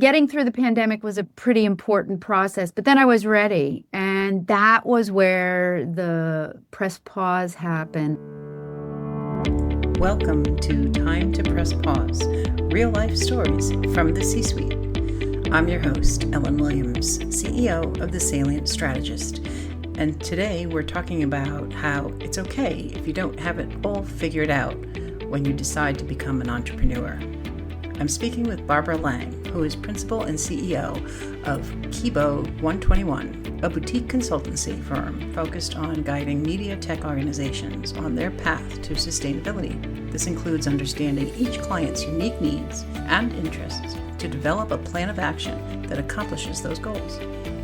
Getting through the pandemic was a pretty important process, but then I was ready. And that was where the press pause happened. Welcome to Time to Press Pause, real life stories from the C-suite. I'm your host, Ellen Williams, CEO of The Salient Strategist. And today we're talking about how it's okay if you don't have it all figured out when you decide to become an entrepreneur. I'm speaking with Barbara Lange, who is principal and CEO of Kibo 121, a boutique consultancy firm focused on guiding media tech organizations on their path to sustainability. This includes understanding each client's unique needs and interests to develop a plan of action that accomplishes those goals.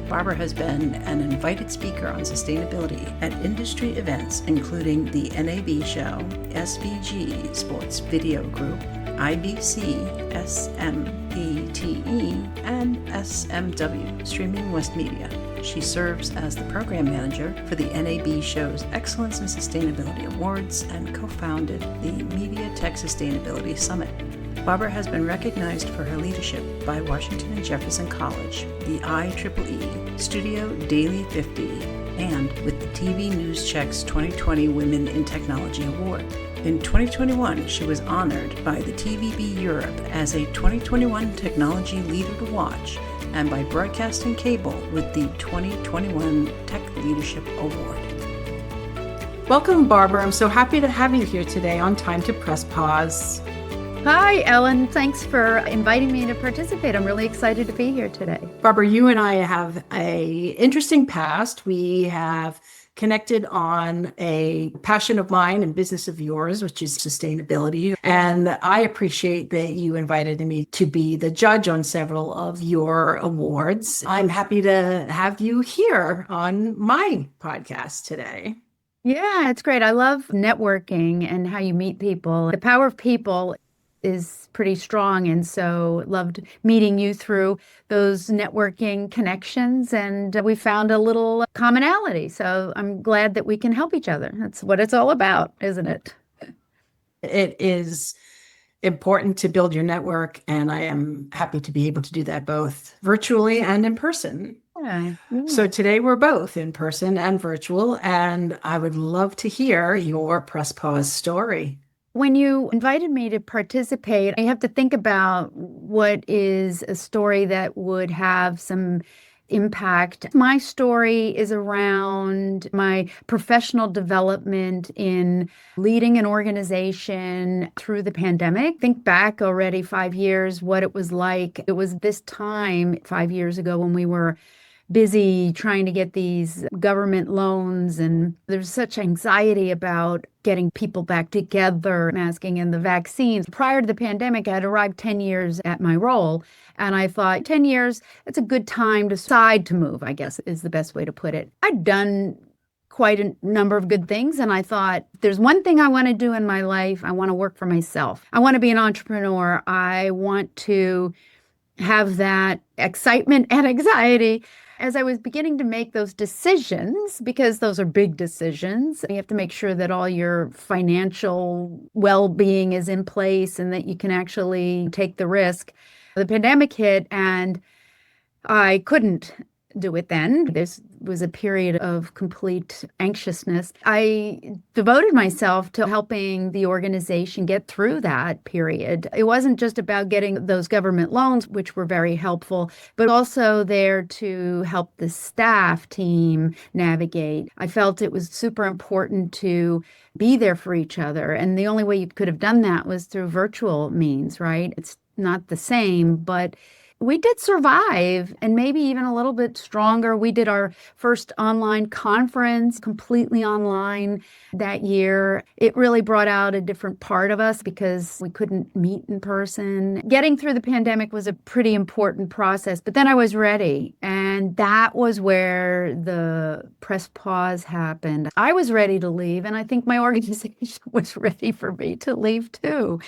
Barbara has been an invited speaker on sustainability at industry events including the NAB Show, SVG Sports Video Group, IBC, SMETE, and SMW, Streaming West Media. She serves as the program manager for the NAB Show's Excellence in Sustainability Awards and co-founded the Media Tech Sustainability Summit. Barbara has been recognized for her leadership by Washington and Jefferson College, the IEEE, Studio Daily 50, and with the TV News Check's 2020 Women in Technology Award. In 2021, she was honored by the TVB Europe as a 2021 Technology Leader to Watch and by Broadcasting Cable with the 2021 Tech Leadership Award. Welcome, Barbara. I'm so happy to have you here today on Time to Press Pause. Hi, Ellen. Thanks for inviting me to participate. I'm really excited to be here today. Barbara, you and I have an interesting past. We have connected on a passion of mine and business of yours, which is sustainability. And I appreciate that you invited me to be the judge on several of your awards. I'm happy to have you here on my podcast today. Yeah, it's great. I love networking and how you meet people. The power of people is pretty strong. And so loved meeting you through those networking connections. And we found a little commonality. So I'm glad that we can help each other. That's what it's all about, isn't it? It is important to build your network. And I am happy to be able to do that both virtually and in person. Yeah. So today we're both in person and virtual. And I would love to hear your Press Pause story. When you invited me to participate, I have to think about what is a story that would have some impact. My story is around my professional development in leading an organization through the pandemic. Think back already 5 years, what it was like. It was this time 5 years ago when we were busy trying to get these government loans, and there's such anxiety about getting people back together, masking and the vaccines. Prior to the pandemic, I had arrived 10 years at my role, and I thought 10 years, it's a good time to decide to move, I guess is the best way to put it. I'd done quite a number of good things, and I thought, there's one thing I want to do in my life. I want to work for myself. I want to be an entrepreneur. I want to have that excitement and anxiety. As I was beginning to make those decisions, because those are big decisions, you have to make sure that all your financial well-being is in place and that you can actually take the risk. The pandemic hit and I couldn't do it then. This was a period of complete anxiousness. I devoted myself to helping the organization get through that period. It wasn't just about getting those government loans, which were very helpful, but also there to help the staff team navigate. I felt it was super important to be there for each other. And the only way you could have done that was through virtual means, right? It's not the same, but we did survive, and maybe even a little bit stronger. We did our first online conference completely online that year. It really brought out a different part of us because we couldn't meet in person. Getting through the pandemic was a pretty important process, but then I was ready. And that was where the press pause happened. I was ready to leave, and I think my organization was ready for me to leave too.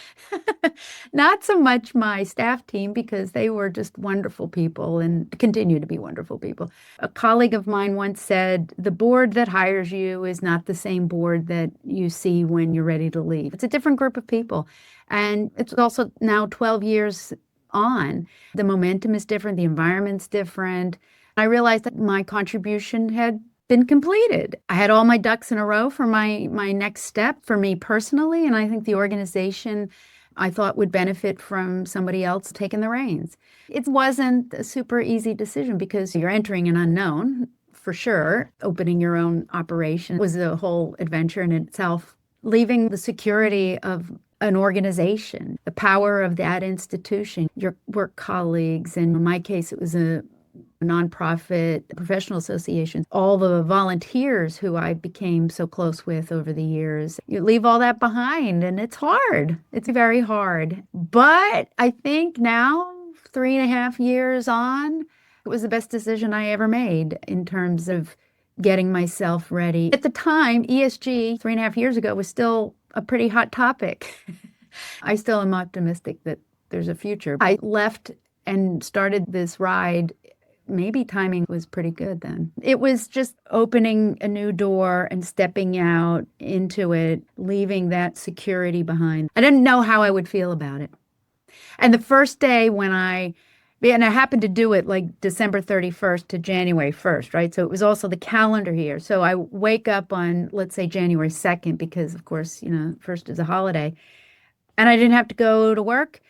Not so much my staff team, because they were just wonderful people and continue to be wonderful people. A colleague of mine once said, the board that hires you is not the same board that you see when you're ready to leave. It's a different group of people. And it's also now 12 years on. The momentum is different, the environment's different. I realized that my contribution had been completed. I had all my ducks in a row for my next step for me personally, and I think the organization I thought would benefit from somebody else taking the reins. It wasn't a super easy decision because you're entering an unknown, for sure. Opening your own operation was a whole adventure in itself. Leaving the security of an organization, the power of that institution, your work colleagues, and in my case, it was a nonprofit professional association, all the volunteers who I became so close with over the years. You leave all that behind and it's hard. It's very hard. But I think now, 3.5 years on, it was the best decision I ever made in terms of getting myself ready. At the time, ESG 3.5 years ago was still a pretty hot topic. I still am optimistic that there's a future. I left and started this ride. Maybe timing was pretty good then. It was just opening a new door and stepping out into it, leaving that security behind. I didn't know how I would feel about it. And the first day and I happened to do it like December 31st to January 1st, right? So it was also the calendar year. So I wake up on, let's say, January 2nd, because of course, first is a holiday. And I didn't have to go to work.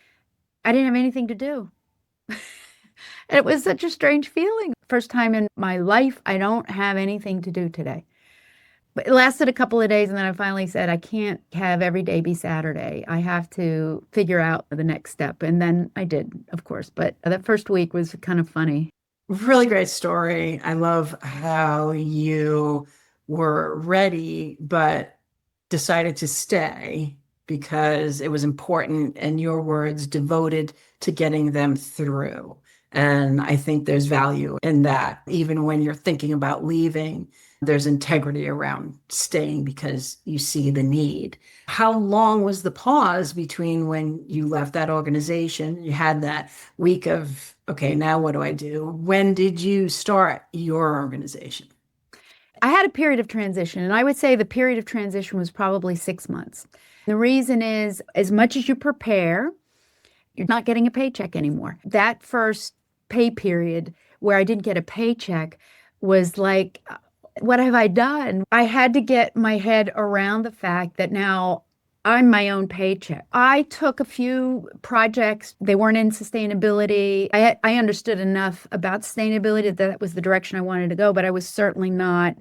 I didn't have anything to do. And it was such a strange feeling. First time in my life, I don't have anything to do today. But it lasted a couple of days, and then I finally said, I can't have every day be Saturday. I have to figure out the next step. And then I did, of course. But that first week was kind of funny. Really great story. I love how you were ready, but decided to stay because it was important, and your words, devoted to getting them through. And I think there's value in that. Even when you're thinking about leaving, there's integrity around staying because you see the need. How long was the pause between when you left that organization? You had that week of, okay, now what do I do? When did you start your organization? I had a period of transition, and I would say the period of transition was probably 6 months. The reason is, as much as you prepare, you're not getting a paycheck anymore. That first pay period where I didn't get a paycheck was like, what have I done? I had to get my head around the fact that now I'm my own paycheck. I took a few projects. They weren't in sustainability. I understood enough about sustainability that was the direction I wanted to go, but I was certainly not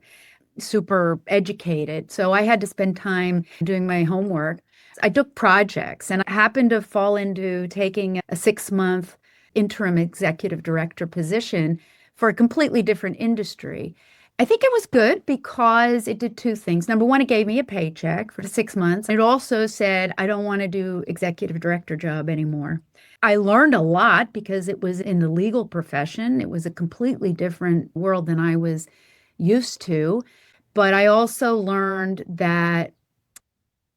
super educated. So I had to spend time doing my homework. I took projects, and I happened to fall into taking a 6-month interim executive director position for a completely different industry. I think it was good because it did two things. Number one, it gave me a paycheck for 6 months. It also said, I don't want to do executive director job anymore. I learned a lot because it was in the legal profession. It was a completely different world than I was used to. But I also learned that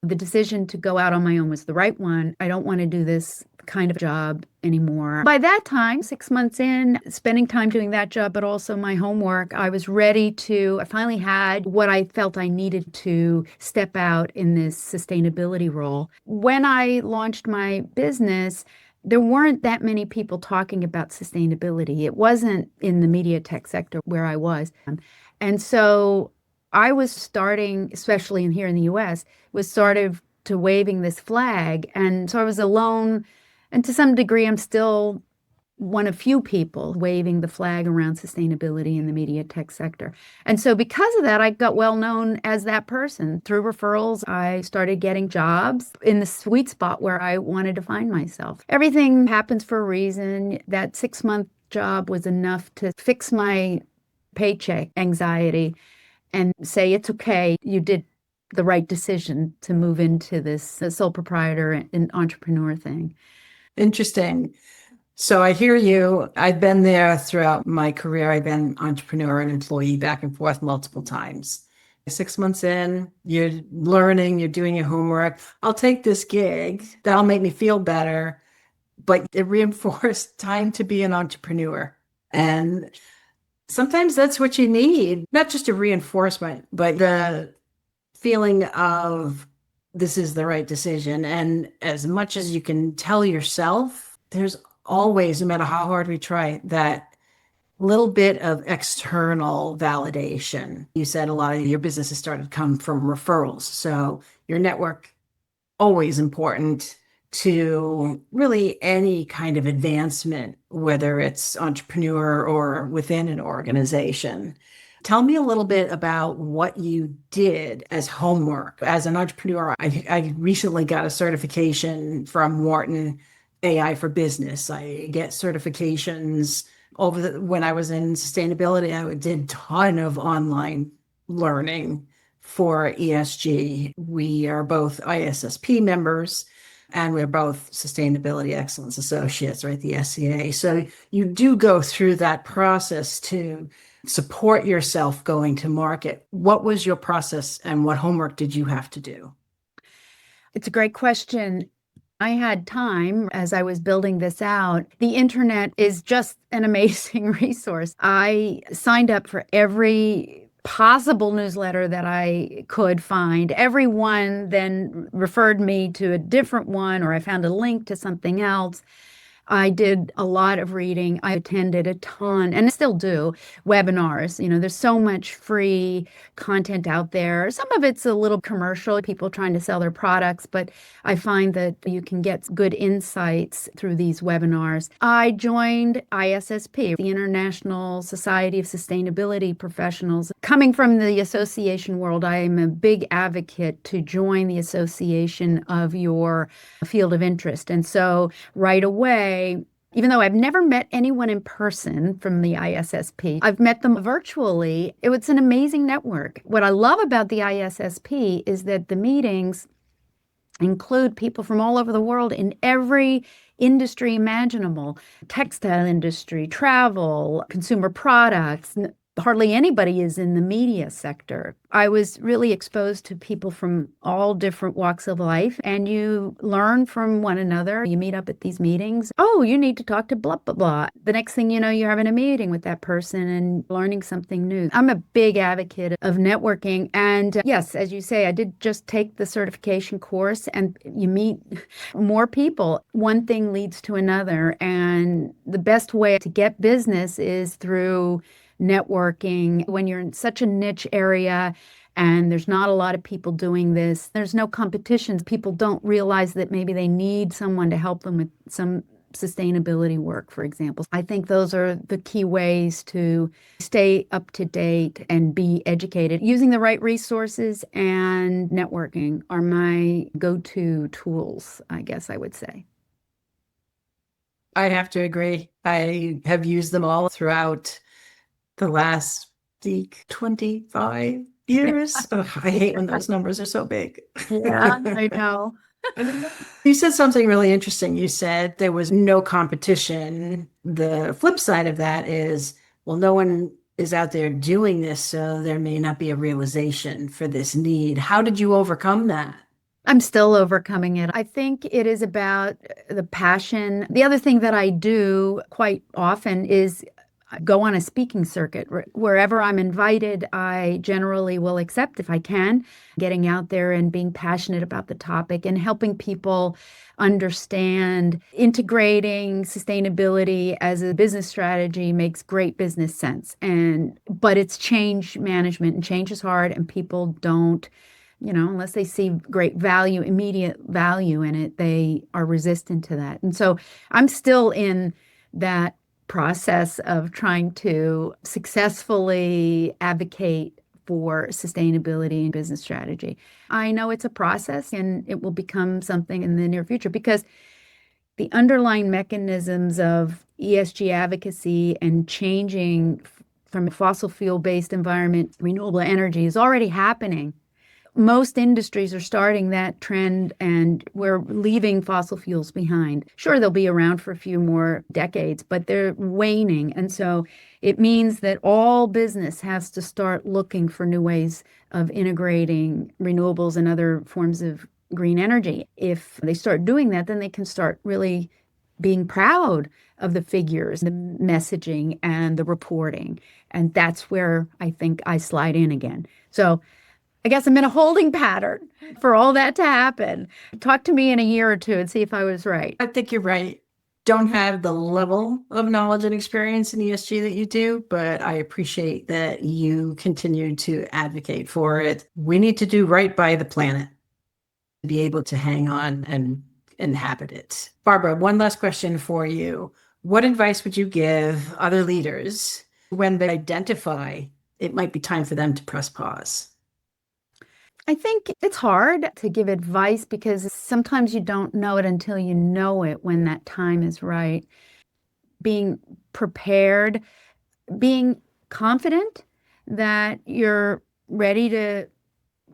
the decision to go out on my own was the right one. I don't want to do this kind of job anymore. By that time, 6 months in, spending time doing that job, but also my homework, I finally had what I felt I needed to step out in this sustainability role. When I launched my business, there weren't that many people talking about sustainability. It wasn't in the media tech sector where I was. And so I was starting, especially here in the US, was sort of to waving this flag. And so I was alone. And to some degree, I'm still one of few people waving the flag around sustainability in the media tech sector. And so because of that, I got well known as that person. Through referrals, I started getting jobs in the sweet spot where I wanted to find myself. Everything happens for a reason. That 6-month job was enough to fix my paycheck anxiety and say, it's okay, you did the right decision to move into this sole proprietor and entrepreneur thing. Interesting. So I hear you. I've been there throughout my career. I've been entrepreneur and employee back and forth multiple times. 6 months in, you're learning, you're doing your homework. I'll take this gig. That'll make me feel better. But it reinforced time to be an entrepreneur. And sometimes that's what you need, not just a reinforcement, but the feeling of this is the right decision. And as much as you can tell yourself, there's always, no matter how hard we try, that little bit of external validation. You said a lot of your businesses started to come from referrals. So your network, always important to really any kind of advancement, whether it's entrepreneur or within an organization. Tell me a little bit about what you did as homework. As an entrepreneur, I recently got a certification from Wharton AI for Business. I get certifications when I was in sustainability. I did a ton of online learning for ESG. We are both ISSP members and we're both Sustainability Excellence Associates, right? The SCA. So you do go through that process to support yourself going to market. What was your process and what homework did you have to do? It's a great question. I had time as I was building this out. The internet is just an amazing resource. I signed up for every possible newsletter that I could find. Everyone then referred me to a different one, or I found a link to something else. I did a lot of reading. I attended a ton, and I still do, webinars. There's so much free content out there. Some of it's a little commercial, people trying to sell their products, but I find that you can get good insights through these webinars. I joined ISSP, the International Society of Sustainability Professionals. Coming from the association world, I am a big advocate to join the association of your field of interest. And so right away, even though I've never met anyone in person from the ISSP, I've met them virtually. It's an amazing network. What I love about the ISSP is that the meetings include people from all over the world in every industry imaginable: textile industry, travel, consumer products. Hardly anybody is in the media sector. I was really exposed to people from all different walks of life, and you learn from one another. You meet up at these meetings. Oh, you need to talk to blah, blah, blah. The next thing you know, you're having a meeting with that person and learning something new. I'm a big advocate of networking. And yes, as you say, I did just take the certification course, and you meet more people. One thing leads to another. And the best way to get business is through networking. When you're in such a niche area and there's not a lot of people doing this, there's no competitions. People don't realize that maybe they need someone to help them with some sustainability work, for example. I think those are the key ways to stay up to date and be educated. Using the right resources and networking are my go-to tools, I guess I would say. I have to agree. I have used them all throughout the last 25 years. Ugh, I hate when those numbers are so big. Yeah, I know. You said something really interesting. You said there was no competition. The flip side of that is, well, no one is out there doing this, so there may not be a realization for this need. How did you overcome that? I'm still overcoming it. I think it is about the passion. The other thing that I do quite often is go on a speaking circuit. Wherever I'm invited, I generally will accept if I can, getting out there and being passionate about the topic and helping people understand integrating sustainability as a business strategy makes great business sense. But it's change management, and change is hard, and people don't, unless they see great value, immediate value in it, they are resistant to that. And so I'm still in that process of trying to successfully advocate for sustainability and business strategy. I know it's a process, and it will become something in the near future, because the underlying mechanisms of ESG advocacy and changing from a fossil fuel-based environment, renewable energy is already happening. Most industries are starting that trend, and we're leaving fossil fuels behind. Sure, they'll be around for a few more decades, but they're waning. And so it means that all business has to start looking for new ways of integrating renewables and other forms of green energy. If they start doing that, then they can start really being proud of the figures, the messaging, and the reporting. And that's where I think I slide in again. So I guess I'm in a holding pattern for all that to happen. Talk to me in a year or two and see if I was right. I think you're right. don't have the level of knowledge and experience in ESG that you do, but I appreciate that you continue to advocate for it. We need to do right by the planet to be able to hang on and inhabit it. Barbara, one last question for you. What advice would you give other leaders when they identify it might be time for them to press pause? I think it's hard to give advice because sometimes you don't know it until you know it when that time is right. Being prepared, being confident that you're ready to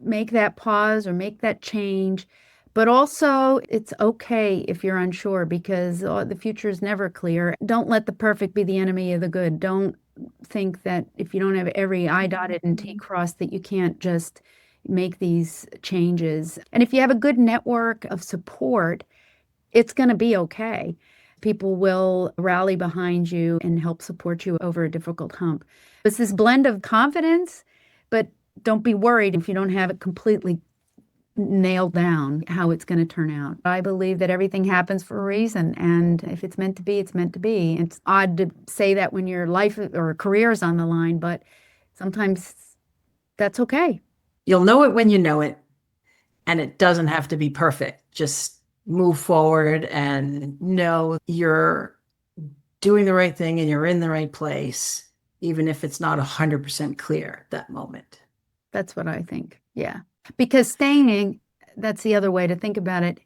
make that pause or make that change. But also, it's okay if you're unsure because the future is never clear. Don't let the perfect be the enemy of the good. Don't think that if you don't have every I dotted and T crossed that you can't just make these changes. And if you have a good network of support, it's going to be okay. People will rally behind you and help support you over a difficult hump. It's this blend of confidence, but don't be worried if you don't have it completely nailed down how it's going to turn out. I believe that everything happens for a reason, and if it's meant to be, it's meant to be. It's odd to say that when your life or career is on the line, but sometimes that's okay. You'll know it when you know it, and it doesn't have to be perfect. Just move forward and know you're doing the right thing and you're in the right place, even if it's not 100% clear at that moment. That's what I think. Yeah. Because staying, that's the other way to think about it,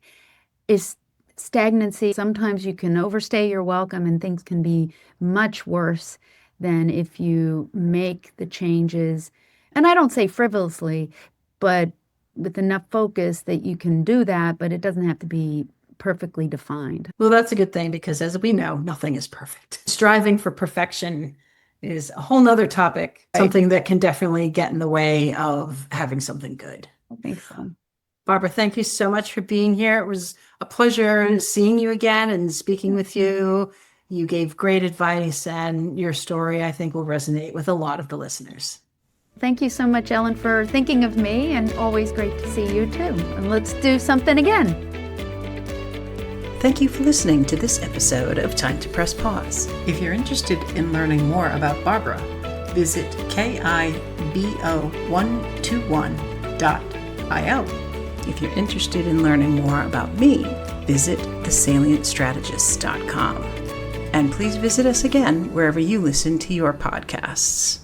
is stagnancy. Sometimes you can overstay your welcome and things can be much worse than if you make the changes. And I don't say frivolously, but with enough focus that you can do that, but it doesn't have to be perfectly defined. Well, that's a good thing because as we know, nothing is perfect. Striving for perfection is a whole nother topic, something that can definitely get in the way of having something good. I think so. Barbara, thank you so much for being here. It was a pleasure seeing you again and speaking with you. You gave great advice, and your story, I think, will resonate with a lot of the listeners. Thank you so much, Ellen, for thinking of me, and always great to see you too. And let's do something again. Thank you for listening to this episode of Time to Press Pause. If you're interested in learning more about Barbara, visit kibo121.io. If you're interested in learning more about me, visit thesalientstrategist.com. And please visit us again wherever you listen to your podcasts.